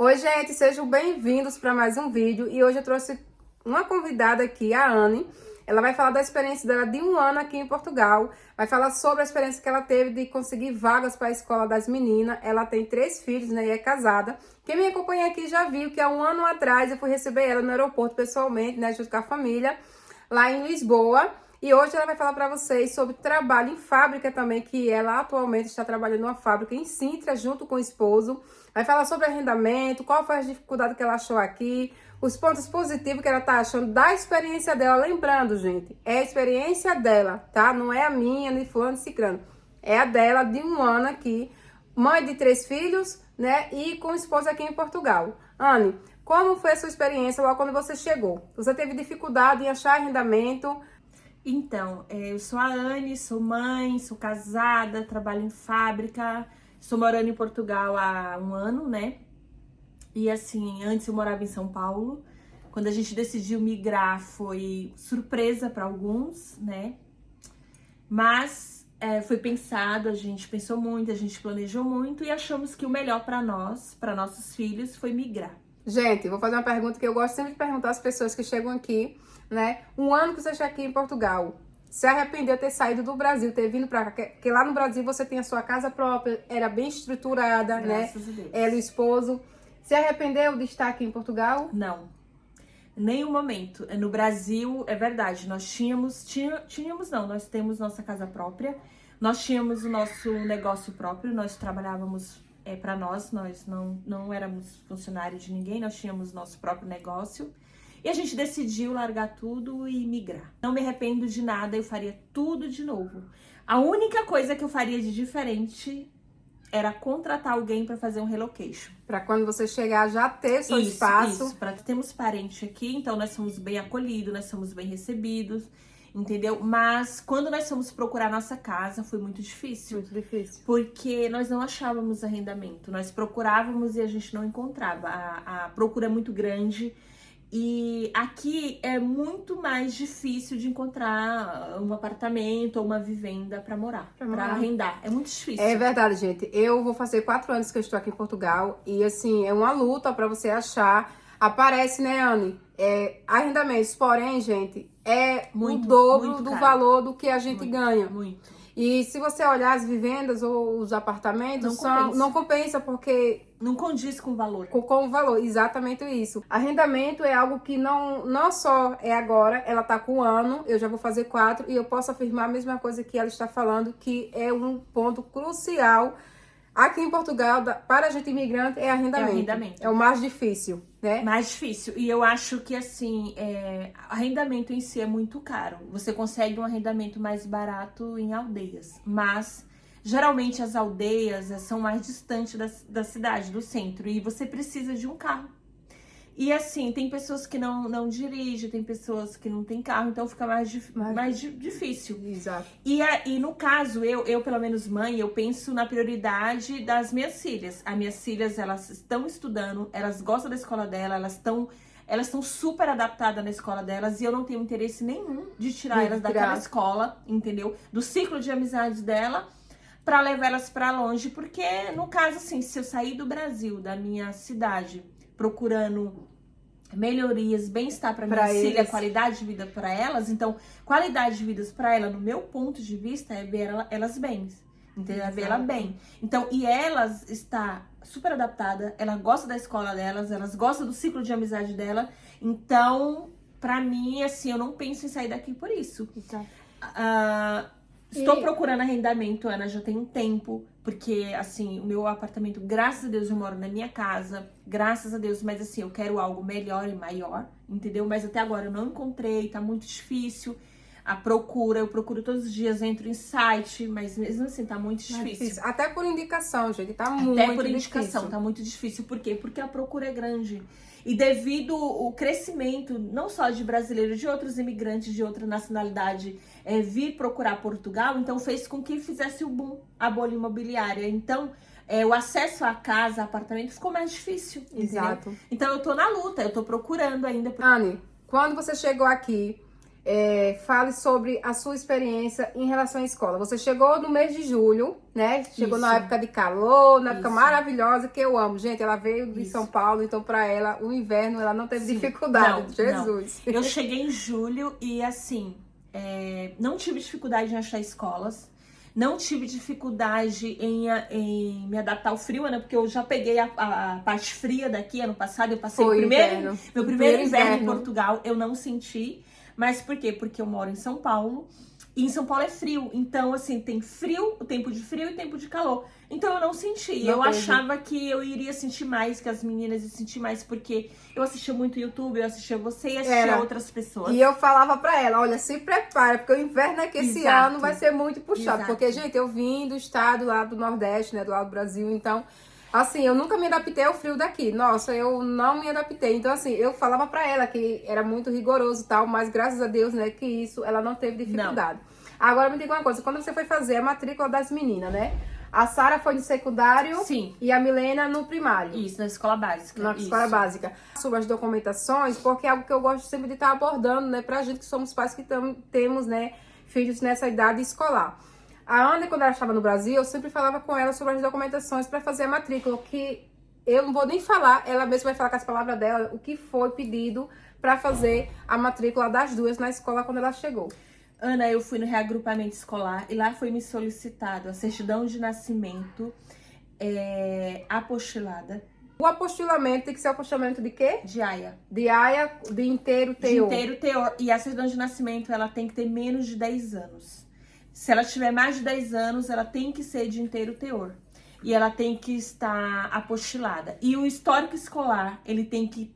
Oi, gente, sejam bem-vindos para mais um vídeo. E hoje eu trouxe uma convidada aqui, a Anne. Ela vai falar da experiência dela de um ano aqui em Portugal. Vai falar sobre a experiência que ela teve de conseguir vagas para a escola das meninas. Ela tem 3 filhos, né, e é casada. Quem me acompanha aqui já viu que há um ano atrás eu fui receber ela no aeroporto pessoalmente, né, junto com a família, lá em Lisboa. E hoje ela vai falar para vocês sobre trabalho em fábrica também, que ela atualmente está trabalhando numa fábrica em Sintra, junto com o esposo. Vai falar sobre arrendamento, qual foi a dificuldade que ela achou aqui, os pontos positivos que ela tá achando da experiência dela. Lembrando, gente, é a experiência dela, tá? Não é a minha, nem fulano, ciclano. É a dela, de um ano aqui, mãe de 3 filhos, né? E com esposa aqui em Portugal. Anne, como foi a sua experiência logo quando você chegou? Você teve dificuldade em achar arrendamento? Então, eu sou a Anne, sou mãe, sou casada, trabalho em fábrica, estou morando em Portugal há um ano, né? E assim, antes eu morava em São Paulo. Quando a gente decidiu migrar foi surpresa para alguns, né? Mas foi pensado, a gente pensou muito, a gente planejou muito e achamos que o melhor para nós, para nossos filhos, foi migrar. Gente, vou fazer uma pergunta que eu gosto sempre de perguntar às pessoas que chegam aqui, né? Um ano que você está aqui em Portugal, se arrependeu de ter saído do Brasil, ter vindo para cá? Porque lá no Brasil você tem a sua casa própria, era bem estruturada, Graças né? a Deus. Ela e o esposo. Se arrependeu de estar aqui em Portugal? Não, nenhum momento. No Brasil, é verdade, nós nós temos nossa casa própria, nós tínhamos o nosso negócio próprio, nós trabalhávamos para nós não éramos funcionários de ninguém, nós tínhamos nosso próprio negócio e a gente decidiu largar tudo e migrar. Não me arrependo de nada, eu faria tudo de novo. A única coisa que eu faria de diferente era contratar alguém para fazer um relocation. Para quando você chegar já ter seu espaço. Isso, para temos parente aqui, então nós somos bem acolhidos, nós somos bem recebidos, entendeu? Mas quando nós fomos procurar nossa casa foi muito difícil. Muito difícil. Porque nós não achávamos arrendamento, nós procurávamos e a gente não encontrava. A procura é muito grande. E aqui é muito mais difícil de encontrar um apartamento ou uma vivenda para morar, para arrendar. É muito difícil. É verdade, gente. Eu vou fazer 4 anos que eu estou aqui em Portugal e, assim, é uma luta para você achar. Aparece, né, Anne? Arrendamentos, porém, gente, é muito, o dobro muito do caro. Valor do que a gente Muito, ganha. muito. E se você olhar as vivendas ou os apartamentos, não compensa porque não condiz com o valor. Com o valor, exatamente isso. Arrendamento é algo que não só é agora, ela tá com 1 ano, eu já vou fazer 4, e eu posso afirmar a mesma coisa que ela está falando, que é um ponto crucial aqui em Portugal, para a gente imigrante, é arrendamento. É o mais difícil, né? Mais difícil. E eu acho que, assim, arrendamento em si é muito caro. Você consegue um arrendamento mais barato em aldeias. Mas, geralmente, as aldeias são mais distantes da cidade, do centro. E você precisa de um carro. E, assim, tem pessoas que não dirigem, tem pessoas que não têm carro. Então, fica mais difícil. Exato. E no caso, eu, pelo menos mãe, eu penso na prioridade das minhas filhas. As minhas filhas, elas estão estudando, elas gostam da escola dela, elas estão super adaptadas na escola delas e eu não tenho interesse nenhum de tirar elas daquela escola, entendeu? Do ciclo de amizades dela, pra levar elas pra longe. Porque, no caso, assim, se eu sair do Brasil, da minha cidade, procurando melhorias, bem-estar para minha filha, qualidade de vida para elas. Então, qualidade de vida para ela, no meu ponto de vista, é ver elas bem, entendeu? É ver ela bem. Então, e elas está super adaptada, ela gosta da escola delas, elas gostam do ciclo de amizade dela. Então, para mim, assim, eu não penso em sair daqui por isso. Estou procurando arrendamento, Ana, já tem um tempo, porque, assim, o meu apartamento, graças a Deus, eu moro na minha casa, graças a Deus, mas, assim, eu quero algo melhor e maior, entendeu? Mas até agora eu não encontrei, tá muito difícil a procura, eu procuro todos os dias, entro em site, mas mesmo assim, tá muito difícil. Até por indicação, gente, tá muito difícil. Até por indicação, tá muito difícil. Por quê? Porque a procura é grande. E devido ao crescimento, não só de brasileiros, de outros imigrantes de outra nacionalidade, vir procurar Portugal, então fez com que fizesse o boom, a bolha imobiliária. Então, o acesso à casa, apartamento, ficou mais difícil. Exato. Entendeu? Então, eu tô na luta, eu tô procurando ainda. Anne, quando você chegou aqui, fale sobre a sua experiência em relação à escola. Você chegou no mês de julho, né? Chegou na época de calor, na época maravilhosa, que eu amo. Gente, ela veio de São Paulo, então pra ela, o inverno, ela não teve dificuldade. Jesus. Não. Eu cheguei em julho e, assim, não tive dificuldade em achar escolas. Não tive dificuldade em me adaptar ao frio, né? Porque eu já peguei a parte fria daqui ano passado. Eu passei meu primeiro inverno em Portugal. Eu não senti. Mas por quê? Porque eu moro em São Paulo. E em São Paulo é frio. Então, assim, tem frio, o tempo de frio e tempo de calor. Então, eu não senti. Eu achava que eu iria sentir mais, que as meninas iam sentir mais. Porque eu assistia muito YouTube, eu assistia você e assistia outras pessoas. E eu falava pra ela, olha, se prepara, porque o inverno aqui esse ano vai ser muito puxado. Porque, gente, eu vim do estado lá do Nordeste, né, do lado do Brasil, então... Assim, eu nunca me adaptei ao frio daqui. Nossa, eu não me adaptei. Então, assim, eu falava pra ela que era muito rigoroso e tal, mas graças a Deus, né, que isso, ela não teve dificuldade. Não. Agora, me diga uma coisa. Quando você foi fazer a matrícula das meninas, né? A Sara foi no secundário. Sim. E a Milena no primário. Isso, na escola básica. Na escola básica. Sobre as documentações, porque é algo que eu gosto sempre de estar abordando, né? Pra gente que somos pais que temos, né, filhos nessa idade escolar. A Ana, quando ela estava no Brasil, eu sempre falava com ela sobre as documentações para fazer a matrícula, que eu não vou nem falar, ela mesma vai falar com as palavras dela, o que foi pedido para fazer a matrícula das duas na escola quando ela chegou. Ana, eu fui no reagrupamento escolar e lá foi me solicitado a certidão de nascimento apostilada. O apostilamento tem que ser apostilamento de quê? De AIA. De AIA, de inteiro teor. De inteiro teor. E a certidão de nascimento, ela tem que ter menos de 10 anos. Se ela tiver mais de 10 anos, ela tem que ser de inteiro teor. E ela tem que estar apostilada. E o histórico escolar, ele tem que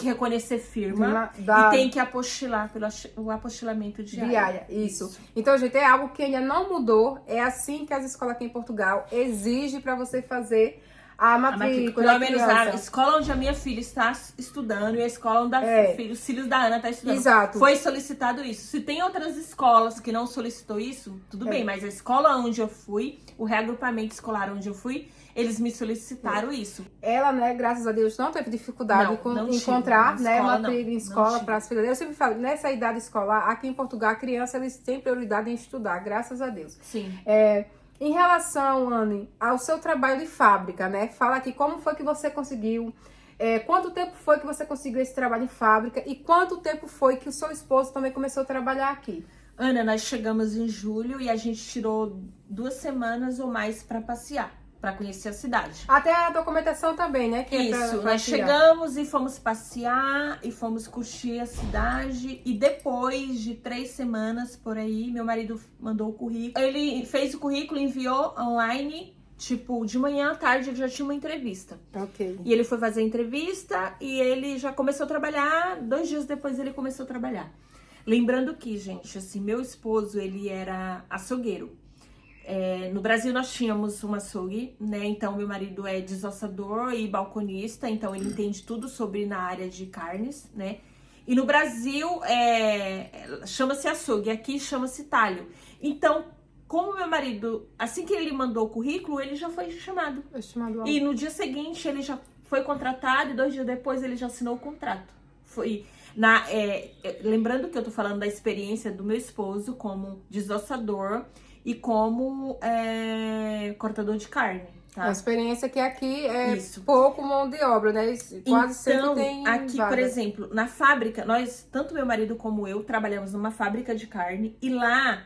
reconhecer firma e tem que apostilar pelo apostilamento de AIA. Isso. Então, gente, é algo que ainda não mudou. É assim que as escolas aqui em Portugal exigem para você fazer a matrícula. Pelo menos a escola onde a minha filha está estudando e a escola onde os filhos da Ana estão estudando. Exato. Foi solicitado isso. Se tem outras escolas que não solicitou isso, tudo bem, mas a escola onde eu fui, o reagrupamento escolar onde eu fui, eles me solicitaram isso. Ela, né, graças a Deus, não teve dificuldade em encontrar, né, matrícula em escola para as filhas. Eu sempre falo, nessa idade escolar, aqui em Portugal, a criança, eles têm prioridade em estudar, graças a Deus. Sim. Em relação, Anne, ao seu trabalho de fábrica, né? Fala aqui como foi que você conseguiu, quanto tempo foi que você conseguiu esse trabalho em fábrica e quanto tempo foi que o seu esposo também começou a trabalhar aqui? Ana, nós chegamos em julho e a gente tirou 2 semanas ou mais para passear, para conhecer a cidade. Até a documentação também, né? Que isso, nós chegamos e fomos passear e fomos curtir a cidade e depois de 3 semanas por aí, meu marido mandou o currículo. Ele fez o currículo, enviou online, tipo, de manhã à tarde ele já tinha uma entrevista. Ok. E ele foi fazer a entrevista e ele já começou a trabalhar, 2 dias depois ele começou a trabalhar. Lembrando que, gente, assim, meu esposo, ele era açougueiro. No Brasil nós tínhamos um açougue, né? Então meu marido é desossador e balconista, então ele entende tudo sobre na área de carnes, né? E no Brasil chama-se açougue, aqui chama-se talho. Então, como meu marido, assim que ele mandou o currículo, ele já foi chamado. E no dia seguinte ele já foi contratado e 2 dias depois ele já assinou o contrato. Lembrando que eu tô falando da experiência do meu esposo como desossador e como cortador de carne, tá? A experiência que aqui é pouco mão de obra, né? Quase sempre tem aqui, vaga. Por exemplo, na fábrica, nós, tanto meu marido como eu, trabalhamos numa fábrica de carne e lá,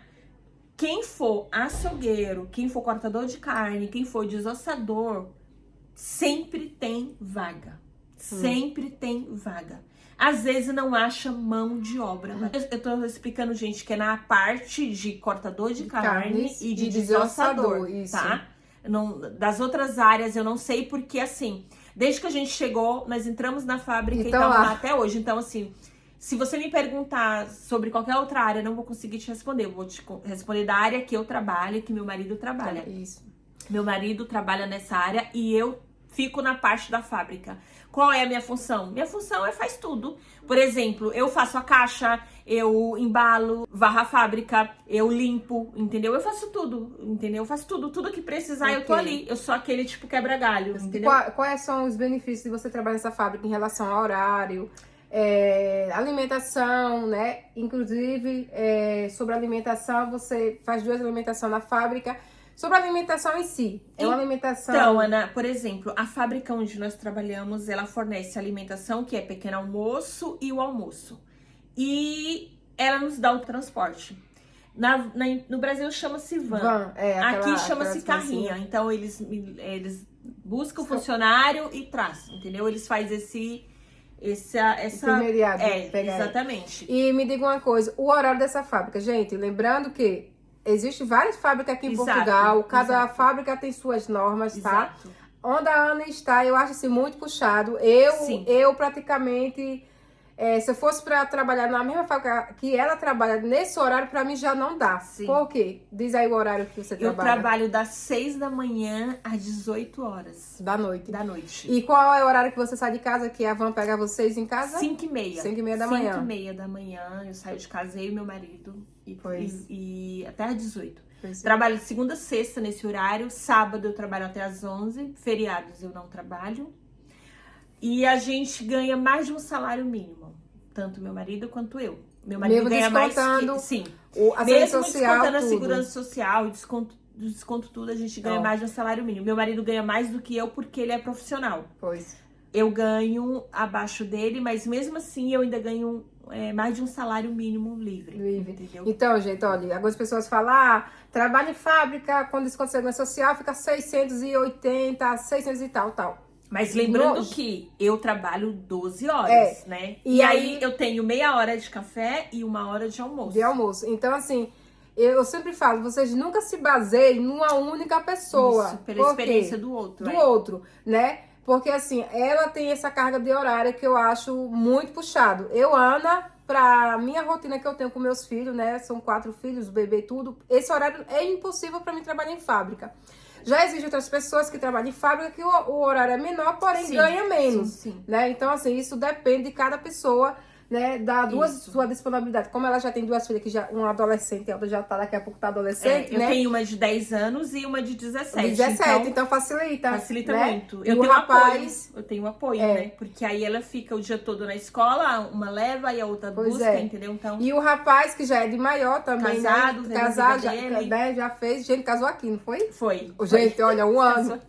quem for açougueiro, quem for cortador de carne, quem for desossador, sempre tem vaga. Sempre tem vaga. Às vezes não acha mão de obra. Eu tô explicando, gente, que é na parte de cortador de carne e de desossador, tá? Das outras áreas eu não sei, porque assim, desde que a gente chegou, nós entramos na fábrica e estamos lá até hoje. Então, assim, se você me perguntar sobre qualquer outra área, eu não vou conseguir te responder. Eu vou te responder da área que eu trabalho e que meu marido trabalha. Isso. Meu marido trabalha nessa área e eu fico na parte da fábrica. Qual é a minha função? Minha função faz tudo. Por exemplo, eu faço a caixa, eu embalo, varro a fábrica, eu limpo, entendeu? Eu faço tudo, entendeu? Eu faço tudo. Tudo que precisar, eu tô ali. Eu sou aquele tipo quebra-galho, entendeu? Quais são os benefícios de você trabalhar nessa fábrica em relação ao horário? alimentação, né? Inclusive, sobre alimentação, você faz 2 alimentações na fábrica. Sobre a alimentação em si, é uma alimentação... Então, Ana, por exemplo, a fábrica onde nós trabalhamos, ela fornece alimentação, que é pequeno almoço e o almoço. E ela nos dá o transporte. No Brasil chama-se van. Aqui chama-se carrinha. Então, eles buscam o funcionário e traz, entendeu? Eles fazem intermediário. Exatamente. E me diga uma coisa, o horário dessa fábrica, gente, lembrando que existem várias fábricas aqui em Portugal, cada fábrica tem suas normas, tá? Exato. Onde a Ana está, eu acho assim muito puxado. Eu praticamente, se eu fosse para trabalhar na mesma fábrica que ela trabalha, nesse horário, para mim já não dá. Sim. Por quê? Diz aí o horário que você trabalha. Eu trabalho das 6 da manhã às 18 horas. Da noite. Da noite. E qual é o horário que você sai de casa, que a van pega vocês em casa? 5h30. 5h30 da manhã. 5h30 da manhã, eu saio de casa, eu e meu marido. E até às 18. Pois é. Trabalho de segunda a sexta nesse horário. Sábado eu trabalho até às 11. Feriados eu não trabalho. E a gente ganha mais de um salário mínimo. Tanto meu marido quanto eu. Meu marido Mesmo ganha mais que... Sim. A mesmo descontando a tudo. segurança social, desconto tudo, a gente ganha mais de um salário mínimo. Meu marido ganha mais do que eu porque ele é profissional. Pois. Eu ganho abaixo dele, mas mesmo assim eu ainda ganho mais de um salário mínimo livre. Entendeu? Então, gente, olha, algumas pessoas falam, trabalho em fábrica, quando desconto segurança social, fica 680, 600 e tal. Mas lembrando que eu trabalho 12 horas, né? E aí eu tenho meia hora de café e 1 hora de almoço. De almoço. Então, assim, eu sempre falo, vocês nunca se baseiem numa única pessoa. Isso, pela experiência do outro. Do outro, né? Porque, assim, ela tem essa carga de horário que eu acho muito puxado. Eu, Ana, pra minha rotina que eu tenho com meus filhos, né? São 4 filhos, bebê, tudo. Esse horário é impossível pra mim trabalhar em fábrica. Já existem outras pessoas que trabalham em fábrica que o horário é menor, porém ganha menos. Sim. Né? Então, assim, isso depende de cada pessoa, né? Da sua disponibilidade. Como ela já tem 2 filhas, que já uma adolescente e a outra já tá, daqui a pouco tá adolescente, eu né? tenho uma de 10 anos e uma de 17. 17, então facilita. Facilita né? muito. Eu tenho apoio. Eu tenho apoio, né? Porque aí ela fica o dia todo na escola, uma leva e a outra busca, entendeu? Então... E o rapaz, que já é de maior também, casado, né? Casado, já fez. Gente, casou aqui, não foi? Foi. Gente, olha, 1 ano.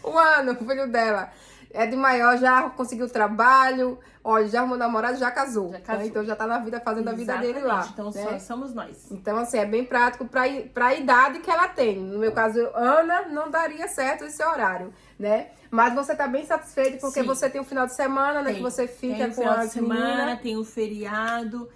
1 ano, o filho dela. É de maior, já conseguiu trabalho, olha, já arrumou namorado, já casou. Né? Então já tá na vida, fazendo a vida dele lá. Então né? somos nós. Então, assim, é bem prático pra idade que ela tem. No meu caso, Ana, não daria certo esse horário, né? Mas você tá bem satisfeito porque você tem o final de semana, né? Que você fica com as meninas. Tem o feriado.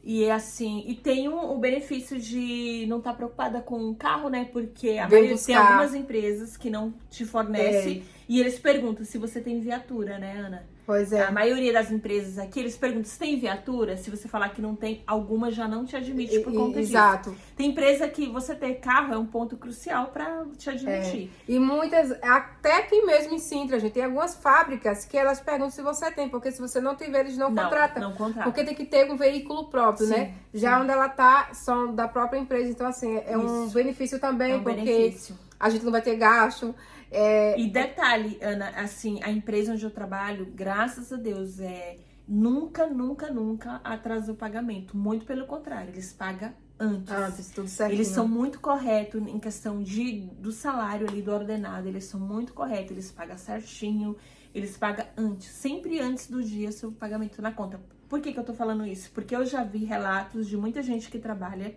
E é assim, e tem o benefício de não estar preocupada com o carro, né? Porque tem algumas empresas que não te fornecem e eles perguntam se você tem viatura, né, Ana? Pois é. A maioria das empresas aqui, eles perguntam se tem viatura. Se você falar que não tem, alguma já não te admite por conta disso. Exato. Tem empresa que você ter carro é um ponto crucial pra te admitir. E muitas, até aqui mesmo em Sintra, gente, tem algumas fábricas que elas perguntam se você tem, porque se você não tiver, eles não contratam. Não contratam. Porque tem que ter um veículo próprio, né? Já onde ela tá, são da própria empresa. Então, assim, é um benefício também, porque a gente não vai ter gasto. E detalhe, Ana, assim, a empresa onde eu trabalho, graças a Deus, nunca atrasou o pagamento. Muito pelo contrário, eles pagam antes. Tudo certinho. Eles são muito corretos em questão do salário ali, do ordenado. Eles são muito corretos, eles pagam certinho, eles pagam antes. Sempre antes do dia, seu pagamento na conta. Por que eu tô falando isso? Porque eu já vi relatos de muita gente que trabalha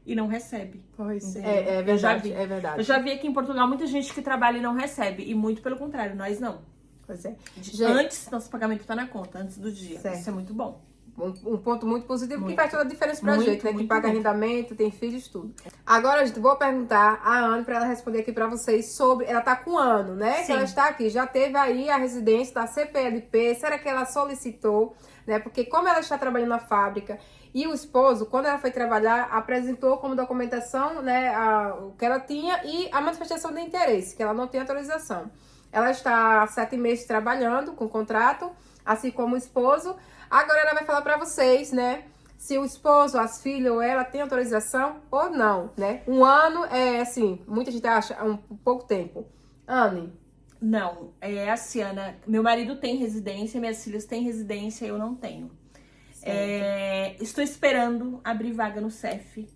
e não recebe. Pois é verdade, é verdade. Eu já vi aqui em Portugal muita gente que trabalha e não recebe. E muito pelo contrário, nós não. Pois é. Antes, nosso pagamento tá na conta, antes do dia. Certo. Isso é muito bom. Um ponto muito positivo que faz toda a diferença pra Muito, gente, né? Que muito paga bom. arrendamento, tem filhos, tudo. Agora, gente, vou perguntar a Ana pra ela responder aqui pra vocês sobre... Ela tá com 1 ano, né? Sim. Que ela está aqui. Já teve aí a residência da CPLP. Será que ela solicitou, né? Porque como ela está trabalhando na fábrica e o esposo, quando ela foi trabalhar, apresentou como documentação, né? O que ela tinha e a manifestação de interesse, que ela não tem autorização. Ela está há 7 meses trabalhando com contrato, assim como o esposo. Agora ela vai falar pra vocês, né? Se o esposo, as filhas ou ela tem autorização ou não, né? 1 ano é, assim, muita gente acha um pouco tempo. Anne, Não, assim, Ana, meu marido tem residência, minhas filhas têm residência, eu não tenho. Estou esperando abrir vaga no CEF,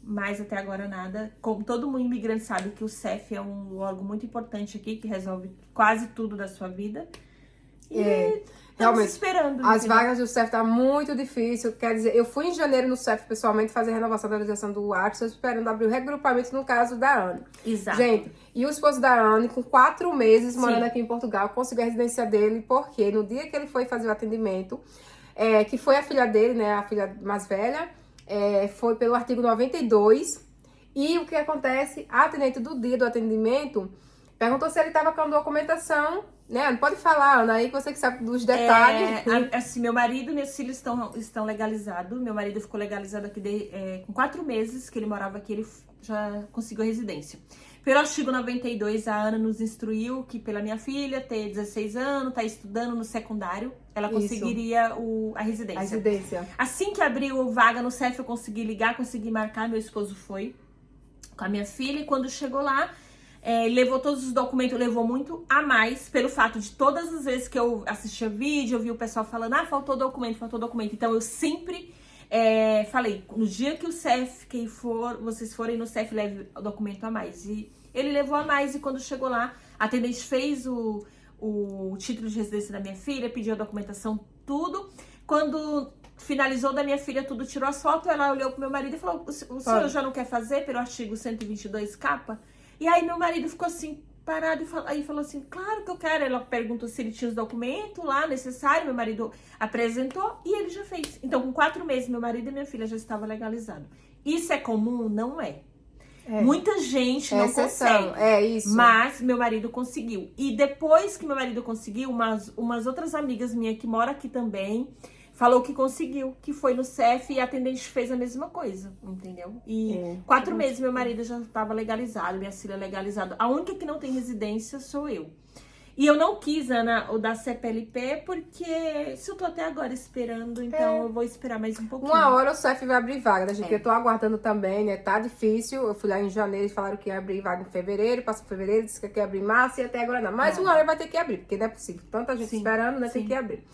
mas até agora nada. Como todo mundo imigrante sabe que o CEF é um órgão muito importante aqui, que resolve quase tudo da sua vida. E estamos esperando. As vagas do CEF tá muito difícil. Quer dizer, eu fui em janeiro no CEF pessoalmente fazer a renovação da autorização do Acre, esperando abrir o regrupamento no caso da Anne. Exato. Gente, e o esposo da Anne, com 4 meses morando aqui em Portugal, conseguiu a residência dele, porque no dia que ele foi fazer o atendimento, que foi a filha dele, né, a filha mais velha, foi pelo artigo 92. E o que acontece? A atendente do dia do atendimento perguntou se ele estava com a documentação, né? Não pode falar, Ana, aí que você que sabe dos detalhes. Assim, meu marido e meus filhos estão legalizados. Meu marido ficou legalizado aqui com 4 meses que ele morava aqui, ele já conseguiu a residência. Pelo artigo 92, a Ana nos instruiu que pela minha filha ter 16 anos, tá estudando no secundário, ela conseguiria a residência. A residência. Assim que abriu vaga no CEF, eu consegui ligar, consegui marcar, meu esposo foi com a minha filha, e quando chegou lá, levou todos os documentos, levou muito a mais, pelo fato de todas as vezes que eu assistia vídeo, eu vi o pessoal falando, faltou documento, faltou documento. Então eu sempre falei, no dia que o CEF, vocês forem no CEF, leve o documento a mais. E ele levou a mais, e quando chegou lá, a atendente fez o título de residência da minha filha, pediu a documentação, tudo. Quando finalizou da minha filha tudo, tirou as fotos, ela olhou pro meu marido e falou, o senhor já não quer fazer pelo artigo 122 capa? E aí meu marido ficou assim, parado, e falou assim, claro que eu quero. Ela perguntou se ele tinha os documentos lá necessários, meu marido apresentou e ele já fez. Então, com 4 meses, meu marido e minha filha já estavam legalizados. Isso é comum? Não é. Muita gente não consegue. Isso. Mas meu marido conseguiu. E depois que meu marido conseguiu, umas outras amigas minhas que moram aqui também, falou que conseguiu, que foi no CEF, e a atendente fez a mesma coisa, entendeu? E 4 meses meu marido já estava legalizado, minha filha legalizada. A única que não tem residência sou eu. E eu não quis, Ana, o da CPLP, porque se eu tô até agora esperando, então eu vou esperar mais um pouquinho. Uma hora o CEF vai abrir vaga, né, gente? Eu tô aguardando também, né? Tá difícil. Eu fui lá em janeiro e falaram que ia abrir vaga em fevereiro, passou fevereiro, disse que ia abrir em março, e até agora não. Mas uma hora vai ter que abrir, porque não é possível. Tanta gente esperando, né? Tem que abrir.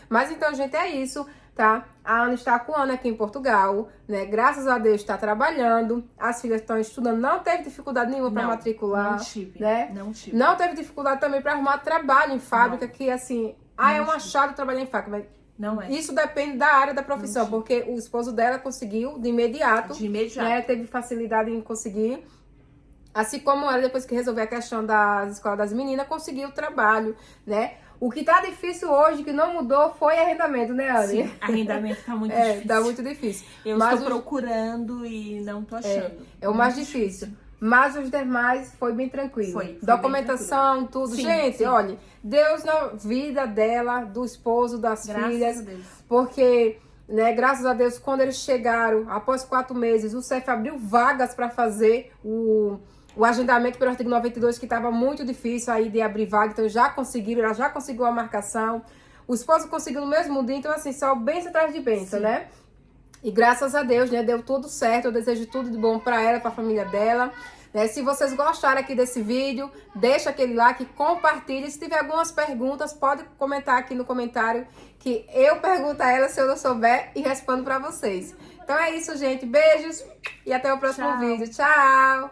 Mas então, gente, é isso, tá? A Ana está com a Ana aqui em Portugal, né? Graças a Deus está trabalhando. As filhas estão estudando, não teve dificuldade nenhuma para matricular. Não tive, né? não tive. Não teve dificuldade também para arrumar trabalho em fábrica, que assim, é um achado trabalhar em fábrica, mas não é. Isso depende da área da profissão, porque o esposo dela conseguiu de imediato. Né? Teve facilidade em conseguir. Assim como ela, depois que resolveu a questão das escolas das meninas, conseguiu trabalho, né? O que tá difícil hoje, que não mudou, foi arrendamento, né, Anne? Sim, arrendamento tá muito difícil. Tá muito difícil. Eu estou procurando e não tô achando. É o mais difícil. Mas os demais foi bem tranquilo. Foi documentação, bem tudo. Sim, gente, olha, Deus na vida dela, do esposo, das filhas. Graças a Deus. Porque, né, graças a Deus, quando eles chegaram, após 4 meses, o CEF abriu vagas para fazer o agendamento pelo artigo 92, que estava muito difícil aí de abrir vaga, então já conseguiram, ela já conseguiu a marcação. O esposo conseguiu no mesmo dia, então assim, só bênção atrás de bênção, né? E graças a Deus, né, deu tudo certo. Eu desejo tudo de bom para ela, para a família dela. Né? Se vocês gostaram aqui desse vídeo, deixa aquele like, compartilha. Se tiver algumas perguntas, pode comentar aqui no comentário, que eu pergunto a ela se eu não souber e respondo para vocês. Então é isso, gente. Beijos e até o próximo vídeo. Tchau!